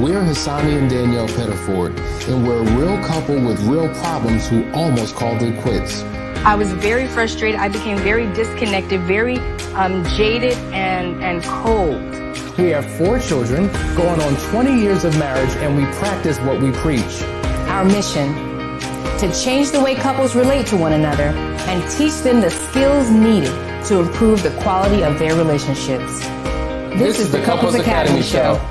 We're Hassani and Danielle Pettiford, and we're a real couple with real problems who almost called it quits. I was very frustrated. I became very disconnected, very jaded and cold. We have 4 children, going on 20 years of marriage, and we practice what we preach. Our mission, to change the way couples relate to one another and teach them the skills needed to improve the quality of their relationships. This is the Couples Academy Show.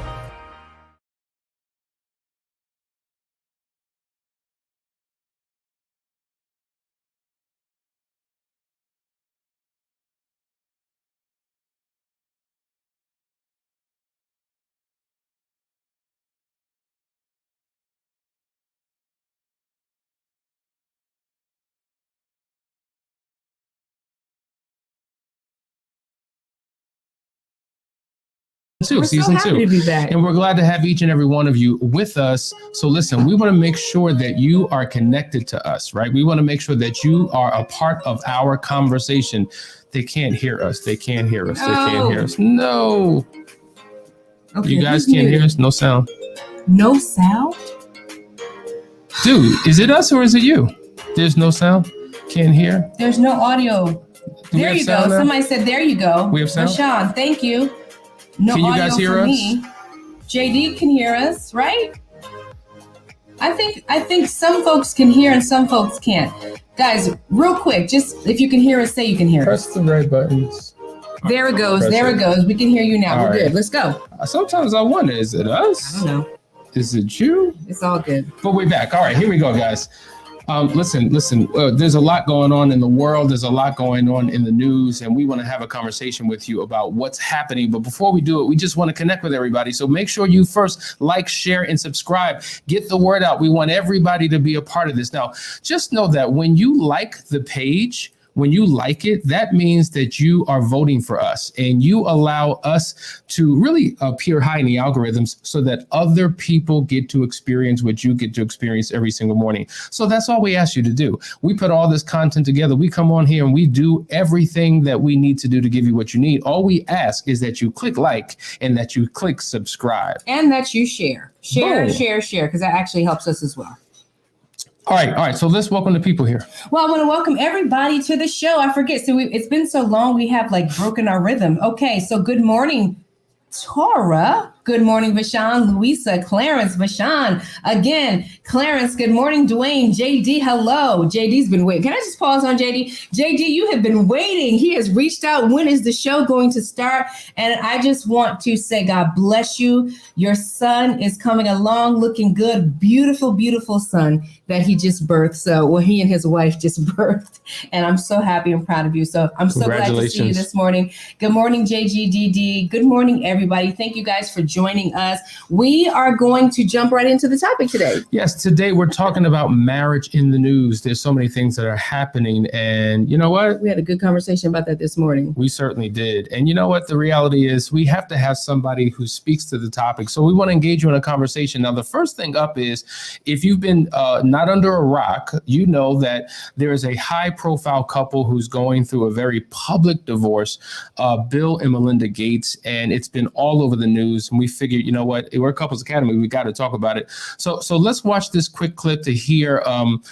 Season 2. To be back. And we're glad to have each and every one of you with us. So listen, we want to make sure that you are connected to us, right? We want to make sure that you are a part of our conversation. They can't hear us. They can't hear us. They can't hear us. No. Okay, you guys can't hear us? No sound. No sound? Dude, is it us or is it you? There's no sound? Can't hear? There's no audio. There you go. Somebody said, there you go. We have sound? Rashawn, thank you. No can you audio guys hear for us? Me. JD can hear us, right? I think some folks can hear and some folks can't. Guys, real quick, just if you can hear us, say you can hear us. Press the right buttons. There it goes. There it goes. We can hear you now. We're good. Let's go. Sometimes I wonder, is it us? I don't know. Is it you? It's all good. But we're back. All right, here we go, guys. Listen, there's a lot going on in the world. There's a lot going on in the news, and we want to have a conversation with you about what's happening. But before we do it, we just want to connect with everybody. So make sure you first like, share, and subscribe. Get the word out. We want everybody to be a part of this. Now, just know that when you like the page, when you like it, that means that you are voting for us and you allow us to really appear high in the algorithms so that other people get to experience what you get to experience every single morning. So that's all we ask you to do. We put all this content together. We come on here and we do everything that we need to do to give you what you need. All we ask is that you click like and that you click subscribe. And that you share, Boom. share, because that actually helps us as well. All right. So let's welcome the people here. Well, I want to welcome everybody to the show. I forget. So it's been so long. We have broken our rhythm. Okay. So good morning, Tora. Good morning, Vashawn, Louisa, Clarence, Vashawn. Again, Clarence, good morning, Dwayne, JD, hello. JD's been waiting. Can I just pause on JD? JD, you have been waiting. He has reached out. When is the show going to start? And I just want to say, God bless you. Your son is coming along looking good. Beautiful, beautiful son that he just birthed. So, he and his wife just birthed. And I'm so happy and proud of you. So I'm so glad to see you this morning. Good morning, JGDD. Good morning, everybody. Thank you guys for joining us. We are going to jump right into the topic today. Yes, today we're talking about marriage in the news. There's so many things that are happening, and you know what? We had a good conversation about that this morning. We certainly did. And you know what? The reality is we have to have somebody who speaks to the topic. So we want to engage you in a conversation. Now, the first thing up is if you've been not under a rock, you know that there is a high-profile couple who's going through a very public divorce, Bill and Melinda Gates, and it's been all over the news. And we figured, you know what, we're Couples Academy, we got to talk about it. So let's watch this quick clip to hear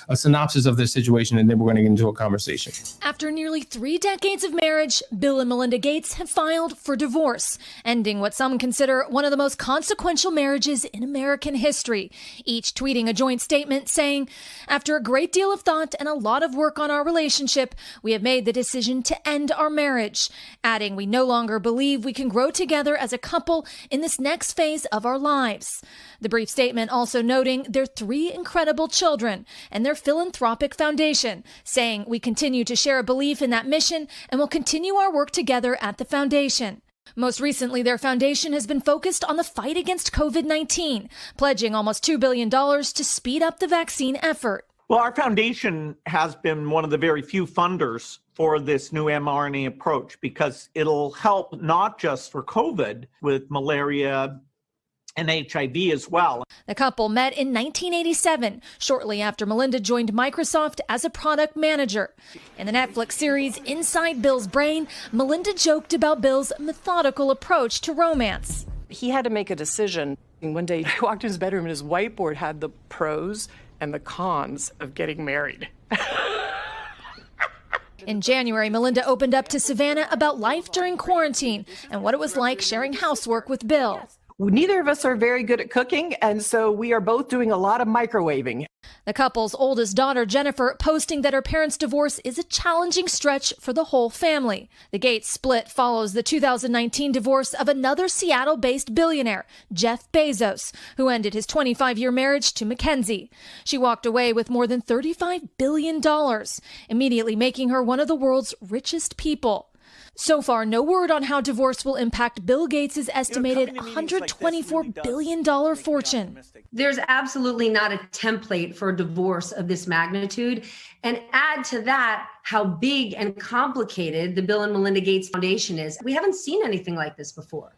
a synopsis of their situation, and then we're going to get into a conversation. After nearly 3 decades of marriage, Bill and Melinda Gates have filed for divorce, ending what some consider one of the most consequential marriages in American history, each tweeting a joint statement saying, "After a great deal of thought and a lot of work on our relationship, we have made the decision to end our marriage," adding, "We no longer believe we can grow together as a couple in this next phase of our lives." The brief statement also noting their 3 incredible children and their philanthropic foundation, saying, "We continue to share a belief in that mission and will continue our work together at the foundation." Most recently, their foundation has been focused on the fight against COVID-19, pledging almost $2 billion to speed up the vaccine effort. Well, our foundation has been one of the very few funders for this new mRNA approach because it'll help not just for COVID with malaria and HIV as well. The couple met in 1987, shortly after Melinda joined Microsoft as a product manager. In the Netflix series Inside Bill's Brain, Melinda joked about Bill's methodical approach to romance. He had to make a decision One day I walked in his bedroom and his whiteboard had the pros and the cons of getting married. In January, Melinda opened up to Savannah about life during quarantine and what it was like sharing housework with Bill. Neither of us are very good at cooking, and so we are both doing a lot of microwaving. The couple's oldest daughter, Jennifer, posting that her parents' divorce is a challenging stretch for the whole family. The Gates split follows the 2019 divorce of another Seattle-based billionaire, Jeff Bezos, who ended his 25-year marriage to Mackenzie. She walked away with more than $35 billion, immediately making her one of the world's richest people. So far, no word on how divorce will impact Bill Gates' estimated $124 billion fortune. There's absolutely not a template for a divorce of this magnitude. And add to that how big and complicated the Bill and Melinda Gates Foundation is. We haven't seen anything like this before.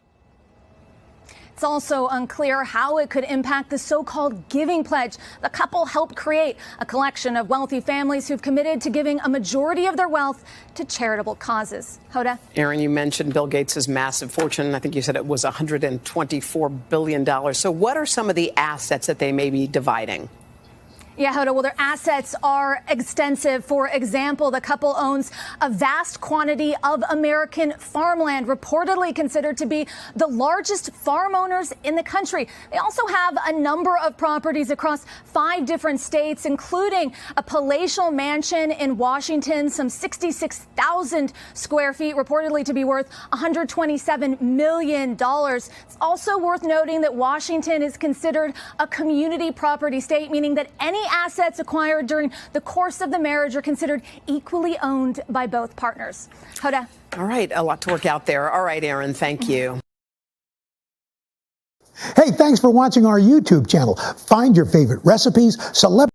It's also unclear how it could impact the so-called giving pledge the couple helped create, a collection of wealthy families who've committed to giving a majority of their wealth to charitable causes. Hoda? Aaron, you mentioned Bill Gates' massive fortune. I think you said it was $124 billion. So what are some of the assets that they may be dividing? Yeah, Hoda, well, their assets are extensive. For example, the couple owns a vast quantity of American farmland, reportedly considered to be the largest farm owners in the country. They also have a number of properties across 5 different states, including a palatial mansion in Washington, some 66,000 square feet, reportedly to be worth $127 million. It's also worth noting that Washington is considered a community property state, meaning that any assets acquired during the course of the marriage are considered equally owned by both partners. Hoda. All right, a lot to work out there. All right, Aaron, thank you. Hey, thanks for watching our YouTube channel. Find your favorite recipes, celebrities.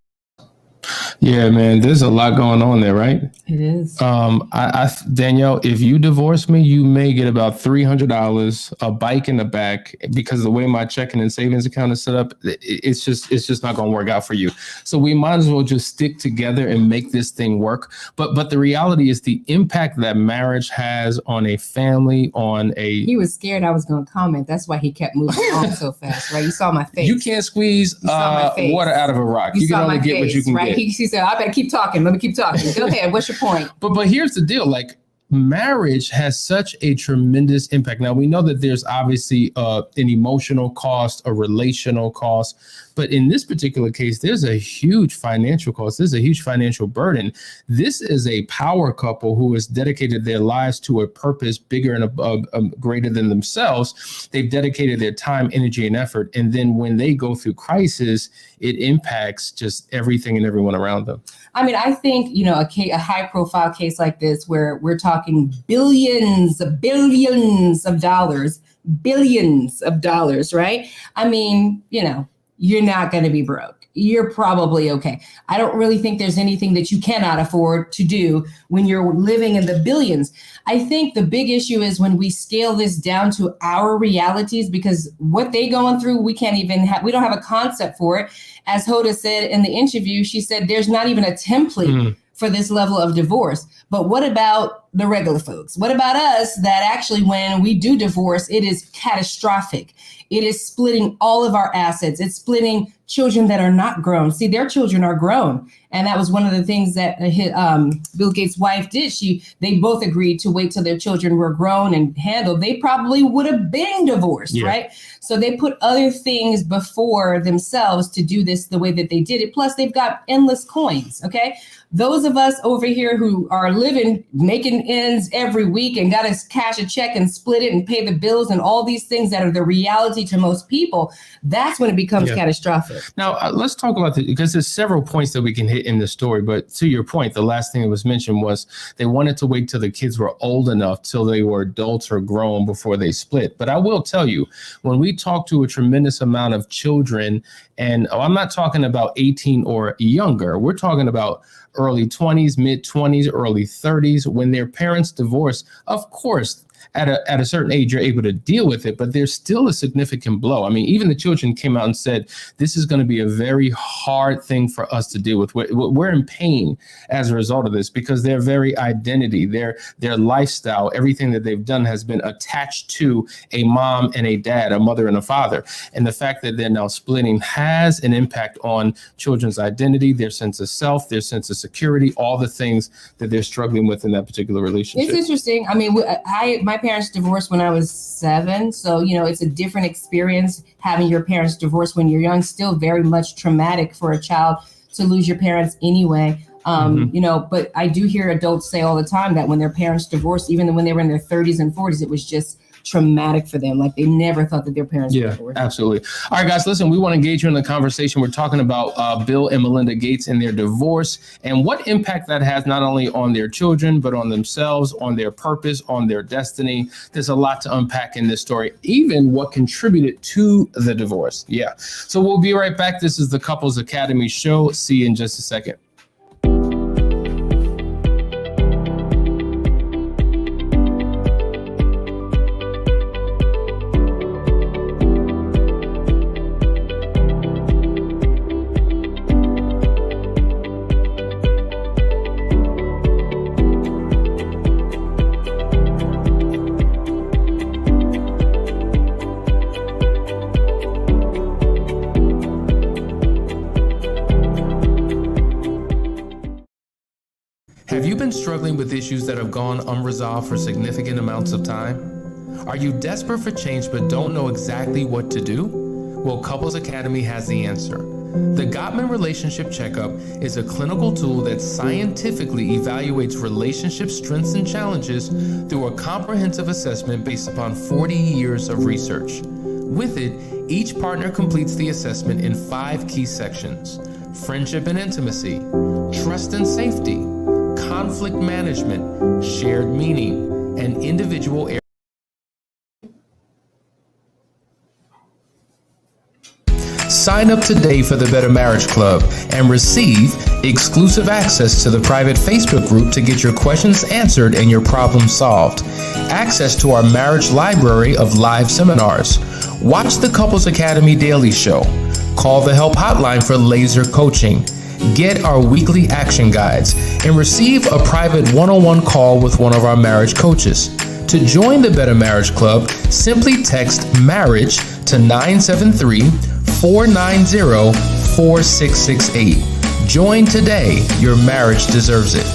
Yeah, man, there's a lot going on there, right? It is. Danielle, if you divorce me, you may get about $300, a bike in the back, because the way my checking and savings account is set up, it's just not going to work out for you. So we might as well just stick together and make this thing work. But the reality is the impact that marriage has on a family, He was scared I was going to comment. That's why he kept moving on so fast, right? You saw my face. You can't squeeze water out of a rock. You can only get what you can get. He said, I better keep talking. Let me keep talking. Go ahead. What's your point? But here's the deal. Like, marriage has such a tremendous impact. Now, we know that there's obviously an emotional cost, a relational cost. But in this particular case, there's a huge financial cost. There's a huge financial burden. This is a power couple who has dedicated their lives to a purpose bigger and greater than themselves. They've dedicated their time, energy, and effort. And then when they go through crisis, it impacts just everything and everyone around them. I mean, I think, a high profile case like this, where we're talking billions of dollars, right? I mean, you're not going to be broke. You're probably okay. I don't really think there's anything that you cannot afford to do when you're living in the billions. I think the big issue is when we scale this down to our realities, because what they going through, we don't have a concept for it. As Hoda said in the interview, she said there's not even a template for this level of divorce. But what about the regular folks? What about us that actually, when we do divorce, it is catastrophic? It is splitting all of our assets. It's splitting children that are not grown. See, their children are grown. And that was one of the things that Bill Gates' wife did. They both agreed to wait till their children were grown and handled. They probably would have been divorced, right? So they put other things before themselves to do this the way that they did it. Plus, they've got endless coins, okay? Those of us over here who are living, making ends every week and got to cash a check and split it and pay the bills and all these things that are the reality to most people, that's when it becomes catastrophic. Now, let's talk about this, because there's several points that we can hit in the story. But to your point, the last thing that was mentioned was they wanted to wait till the kids were old enough, till they were adults or grown, before they split. But I will tell you, when we talk to a tremendous amount of children, and I'm not talking about 18 or younger, we're talking about early 20s, mid 20s, early 30s, when their parents divorce, of course, at a certain age, you're able to deal with it, but there's still a significant blow. I mean, even the children came out and said, this is going to be a very hard thing for us to deal with. We're in pain as a result of this because their very identity, their lifestyle, everything that they've done has been attached to a mom and a dad, a mother and a father. And the fact that they're now splitting has an impact on children's identity, their sense of self, their sense of security, all the things that they're struggling with in that particular relationship. It's interesting. I mean, my parents divorced when I was 7. So, it's a different experience having your parents divorced when you're young, still very much traumatic for a child to lose your parents anyway. But I do hear adults say all the time that when their parents divorced, even when they were in their 30s and 40s, it was just traumatic for them. Like they never thought that their parents were divorced. Absolutely. All right, guys, listen, we want to engage you in the conversation. We're talking about Bill and Melinda Gates and their divorce and what impact that has not only on their children, but on themselves, on their purpose, on their destiny. There's a lot to unpack in this story, even what contributed to the divorce. Yeah. So we'll be right back. This is the Couples Academy show. See you in just a second. Have you been struggling with issues that have gone unresolved for significant amounts of time? Are you desperate for change but don't know exactly what to do? Well, Couples Academy has the answer. The Gottman Relationship Checkup is a clinical tool that scientifically evaluates relationship strengths and challenges through a comprehensive assessment based upon 40 years of research. With it, each partner completes the assessment in 5 key sections: friendship and intimacy, trust and safety, conflict management, shared meaning, and individual areas. Sign up today for the Better Marriage Club and receive exclusive access to the private Facebook group to get your questions answered and your problems solved. Access to our marriage library of live seminars. Watch the Couples Academy Daily Show. Call the help hotline for laser coaching. Get our weekly action guides and receive a private one-on-one call with one of our marriage coaches. To join the Better Marriage Club, simply text MARRIAGE to 973-490-4668. Join today. Your marriage deserves it.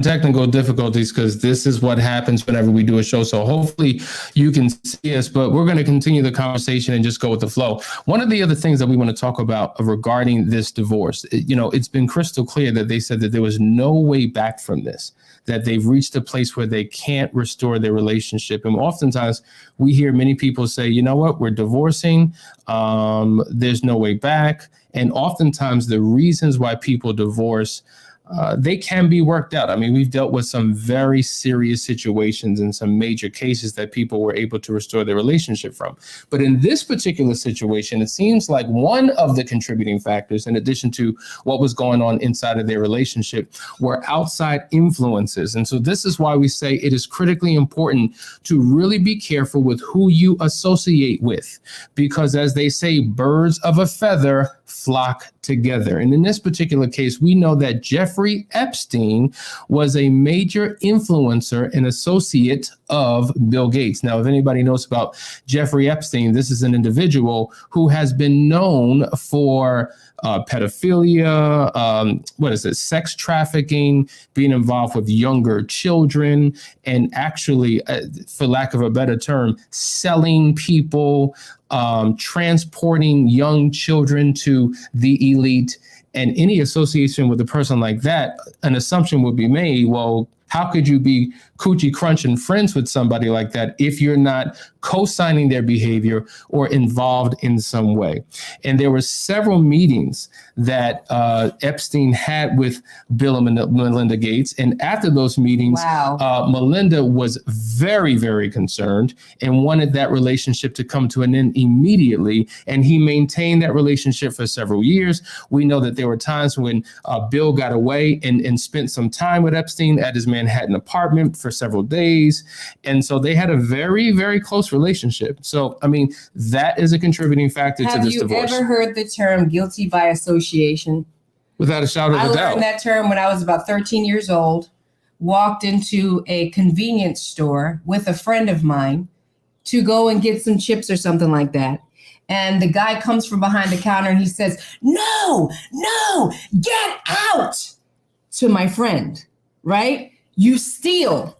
Technical difficulties, because this is what happens whenever we do a show. So hopefully you can see us, but we're going to continue the conversation and just go with the flow. One of the other things that we want to talk about regarding this divorce, it's been crystal clear that they said that there was no way back from this, that they've reached a place where they can't restore their relationship. And oftentimes we hear many people say, you know what, we're divorcing. There's no way back. And oftentimes the reasons why people divorce, they can be worked out. I mean, we've dealt with some very serious situations and some major cases that people were able to restore their relationship from. But in this particular situation, it seems like one of the contributing factors, in addition to what was going on inside of their relationship, were outside influences. And so this is why we say it is critically important to really be careful with who you associate with, because as they say, birds of a feather flock together. And in this particular case, we know that Jeffrey Epstein was a major influencer and associate of Bill Gates. Now, if anybody knows about Jeffrey Epstein, this is an individual who has been known for pedophilia, sex trafficking, being involved with younger children, and actually, for lack of a better term, selling people, transporting young children to the elite. And any association with a person like that, an assumption would be made, well, How could you be coochie crunching friends with somebody like that if you're not co-signing their behavior or involved in some way? And there were several meetings that Epstein had with Bill and Melinda Gates. And after those meetings, Melinda was very, very concerned and wanted that relationship to come to an end immediately. And he maintained that relationship for several years. We know that there were times when Bill got away and spent some time with Epstein at his Manhattan apartment for several days. And so they had a very, very close relationship. So, I mean, that is a contributing factor to this divorce. Have you ever heard the term guilty by association? Without a shadow of a doubt. I learned that term when I was about 13 years old, walked into a convenience store with a friend of mine to go and get some chips or something like that. And the guy comes from behind the counter and he says, no, get out, to my friend, right? You steal.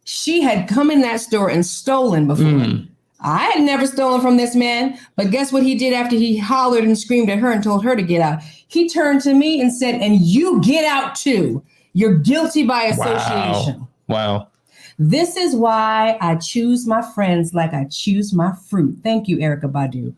She had come in that store and stolen before. I had never stolen from this man, but guess what he did after he hollered and screamed at her and told her to get out? He turned to me and said, and you get out too. You're guilty by association. Wow. This is why I choose my friends like I choose my fruit. Thank you, Erykah Badu.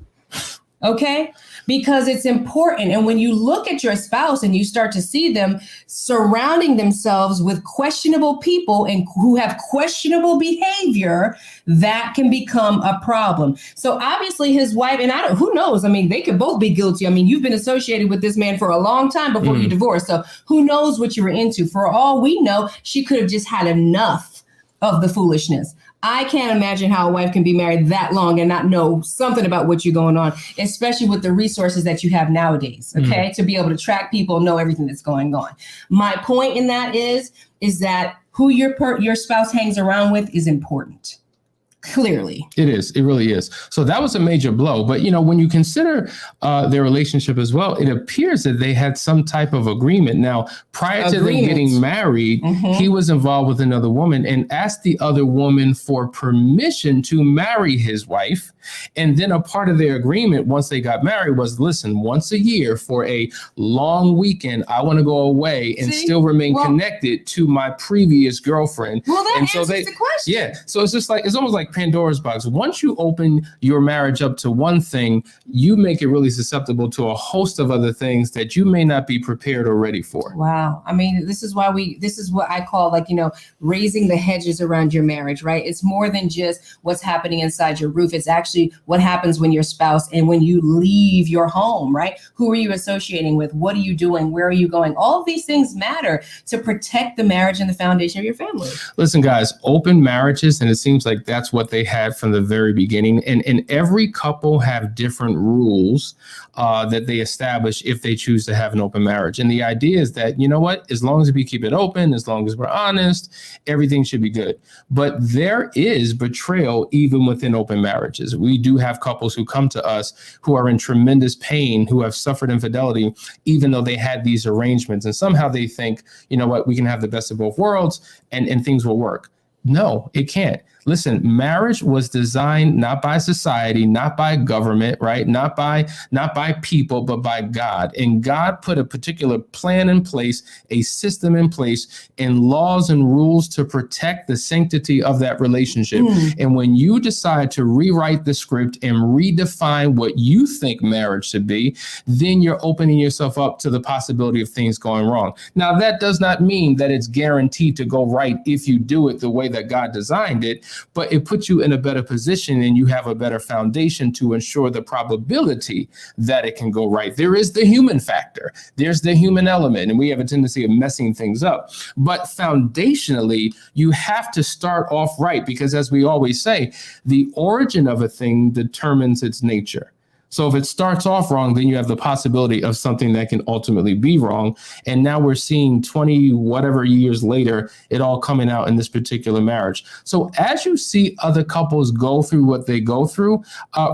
Okay? Because it's important. And when you look at your spouse and you start to see them surrounding themselves with questionable people and who have questionable behavior, that can become a problem. So obviously his wife, and who knows? I mean, they could both be guilty. I mean, you've been associated with this man for a long time before you divorced. So who knows what you were into? For all we know, she could have just had enough of the foolishness. I can't imagine how a wife can be married that long and not know something about what you're going on, especially with the resources that you have nowadays, okay, to be able to track people, know everything that's going on. My point in that is that who your spouse hangs around with is important. Clearly. It is. It really is. So that was a major blow. But, when you consider their relationship as well, it appears that they had some type of agreement. Now, prior to them getting married, he was involved with another woman and asked the other woman for permission to marry his wife. And then a part of their agreement once they got married was, listen, once a year for a long weekend, I want to go away and still remain connected to my previous girlfriend. Well, that answers the question. Yeah. So it's just like, it's almost like Pandora's box. Once you open your marriage up to one thing, you make it really susceptible to a host of other things that you may not be prepared or ready for. Wow. I mean, this is what I call raising the hedges around your marriage, right? It's more than just what's happening inside your roof. It's actually what happens when your spouse and when you leave your home, right? Who are you associating with? What are you doing? Where are you going? All of these things matter to protect the marriage and the foundation of your family. Listen, guys, open marriages, and it seems like that's what they had from the very beginning. And every couple have different rules that they establish if they choose to have an open marriage. And the idea is that, as long as we keep it open, as long as we're honest, everything should be good. But there is betrayal even within open marriages. We do have couples who come to us who are in tremendous pain, who have suffered infidelity, even though they had these arrangements. And somehow they think, we can have the best of both worlds and things will work. No, it can't. Listen, marriage was designed not by society, not by government, right? Not by people, but by God. And God put a particular plan in place, a system in place, and laws and rules to protect the sanctity of that relationship. And when you decide to rewrite the script and redefine what you think marriage should be, then you're opening yourself up to the possibility of things going wrong. Now, that does not mean that it's guaranteed to go right if you do it the way that God designed it, but it puts you in a better position and you have a better foundation to ensure the probability that it can go right. There is the human factor. There's the human element, and we have a tendency of messing things up. But foundationally, you have to start off right because, as we always say, the origin of a thing determines its nature. So if it starts off wrong, then you have the possibility of something that can ultimately be wrong. And now we're seeing 20 whatever years later, it all coming out in this particular marriage. So as you see other couples go through what they go through,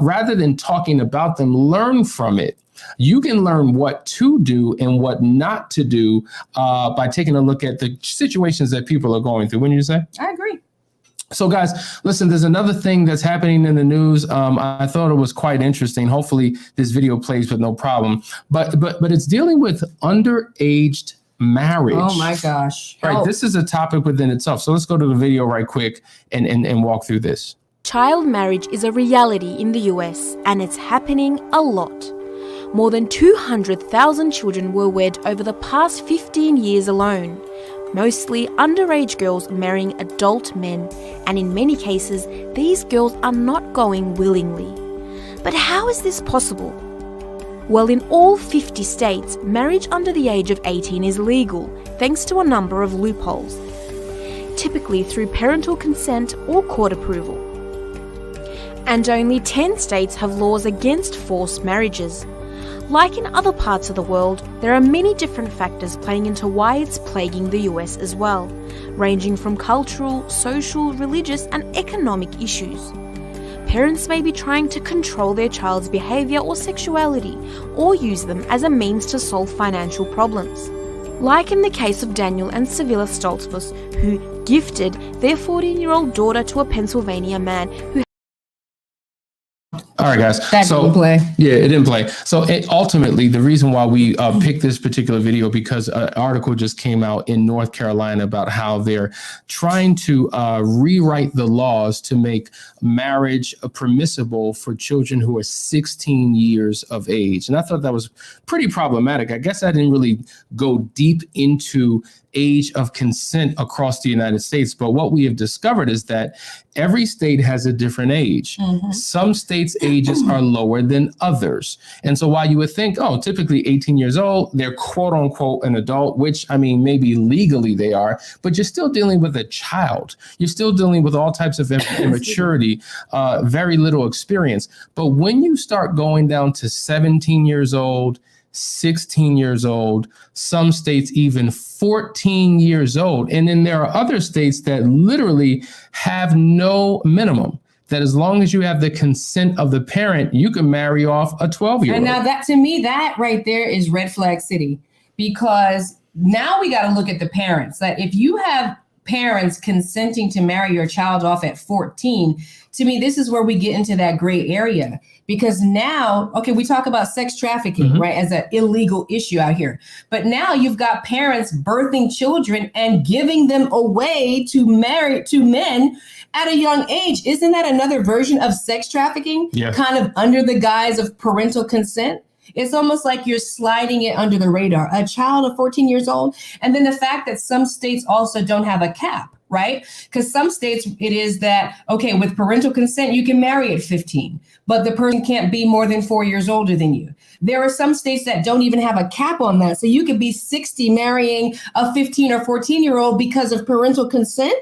rather than talking about them, learn from it. You can learn what to do and what not to do by taking a look at the situations that people are going through. Wouldn't you say? I agree. So guys, listen, there's another thing that's happening in the news. I thought it was quite interesting. Hopefully this video plays with no problem, but it's dealing with underage marriage. Oh my gosh. All right, this is a topic within itself. So let's go to the video right quick and walk through this. Child marriage is a reality in the US, and it's happening a lot. More than 200,000 children were wed over the past 15 years alone. Mostly underage girls marrying adult men, and in many cases, these girls are not going willingly. But how is this possible? Well, in all 50 states, marriage under the age of 18 is legal, thanks to a number of loopholes, typically through parental consent or court approval. And only 10 states have laws against forced marriages. Like in other parts of the world, there are many different factors playing into why it's plaguing the US as well, ranging from cultural, social, religious, and economic issues. Parents may be trying to control their child's behavior or sexuality, or use them as a means to solve financial problems. Like in the case of Daniel and Savilla Stoltzfus, who gifted their 14-year-old daughter to a Pennsylvania man who... All right, guys. That didn't play. Yeah, it didn't play. So ultimately, the reason why we picked this particular video, because an article just came out in North Carolina about how they're trying to rewrite the laws to make marriage permissible for children who are 16 years of age. And I thought that was pretty problematic. I guess I didn't really go deep into age of consent across the United States. But what we have discovered is that every state has a different age. Mm-hmm. Some states' ages are lower than others. And so while you would think, oh, typically 18 years old, they're quote unquote an adult, which I mean, maybe legally they are, but you're still dealing with a child. You're still dealing with all types of immaturity, very little experience. But when you start going down to 17 years old, 16 years old, some states even 14 years old. And then there are other states that literally have no minimum, that as long as you have the consent of the parent, you can marry off a 12-year-old. And now that, to me, that right there is red flag city, because now we got to look at the parents. That if you have parents consenting to marry your child off at 14, to me, this is where we get into that gray area. Because now, okay, we talk about sex trafficking, right, as an illegal issue out here. But now you've got parents birthing children and giving them away to men at a young age. Isn't that another version of sex trafficking? Yeah. Kind of under the guise of parental consent? It's almost like you're sliding it under the radar. A child of 14 years old. And then the fact that some states also don't have a cap, right? Because some states it is that, okay, with parental consent, you can marry at 15, but the person can't be more than 4 years older than you. There are some states that don't even have a cap on that. So you could be 60 marrying a 15 or 14-year-old because of parental consent.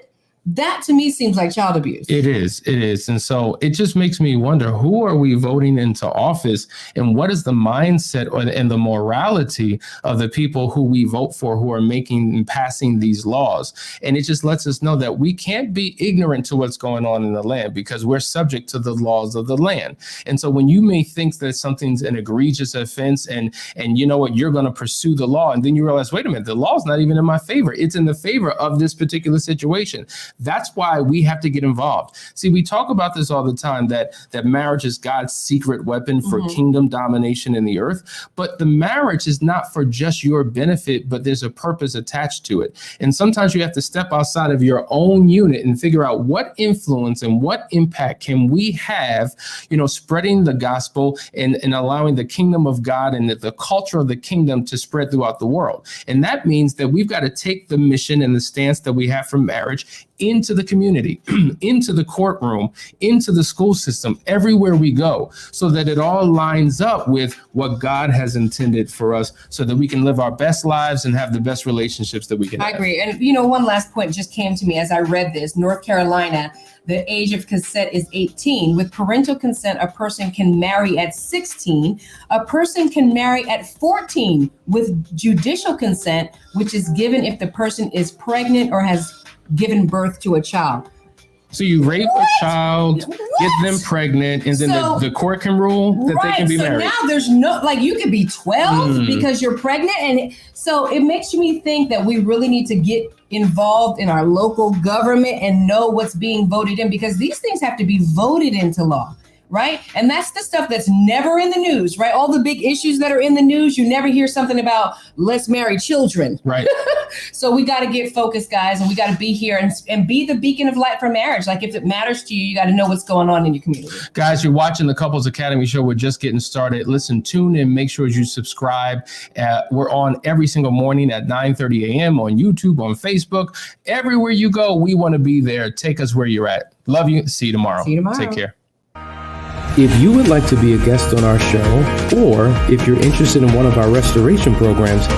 That to me seems like child abuse. It is. And so it just makes me wonder, who are we voting into office, and what is the mindset and the morality of the people who we vote for, who are making and passing these laws? And it just lets us know that we can't be ignorant to what's going on in the land, because we're subject to the laws of the land. And so when you may think that something's an egregious offense and you know what, you're going to pursue the law, and then you realize, wait a minute, the law's not even in my favor. It's in the favor of this particular situation. That's why we have to get involved. See, we talk about this all the time, that marriage is God's secret weapon for kingdom domination in the earth. But the marriage is not for just your benefit, but there's a purpose attached to it. And sometimes you have to step outside of your own unit and figure out what influence and what impact can we have, spreading the gospel and allowing the kingdom of God and the culture of the kingdom to spread throughout the world. And that means that we've got to take the mission and the stance that we have for marriage into the community, into the courtroom, into the school system, everywhere we go, so that it all lines up with what God has intended for us, so that we can live our best lives and have the best relationships that we can have. I agree. And, one last point just came to me as I read this. North Carolina, the age of consent is 18. With parental consent, a person can marry at 16. A person can marry at 14 with judicial consent, which is given if the person is pregnant or has given birth to a child. So you rape a child, get them pregnant, and then the court can rule that they can be married. So now there's you could be 12 because you're pregnant. And so it makes me think that we really need to get involved in our local government and know what's being voted in, because these things have to be voted into law. right? And that's the stuff that's never in the news, right? All the big issues that are in the news, you never hear something about let's marry children. Right. So we got to get focused, guys, and we got to be here and be the beacon of light for marriage. Like if it matters to you, you got to know what's going on in your community. Guys, you're watching the Couples Academy show. We're just getting started. Listen, tune in. Make sure you subscribe. We're on every single morning at 9:30 a.m. on YouTube, on Facebook. Everywhere you go, we want to be there. Take us where you're at. Love you. See you tomorrow. See you tomorrow. Take care. If you would like to be a guest on our show, or if you're interested in one of our restoration programs,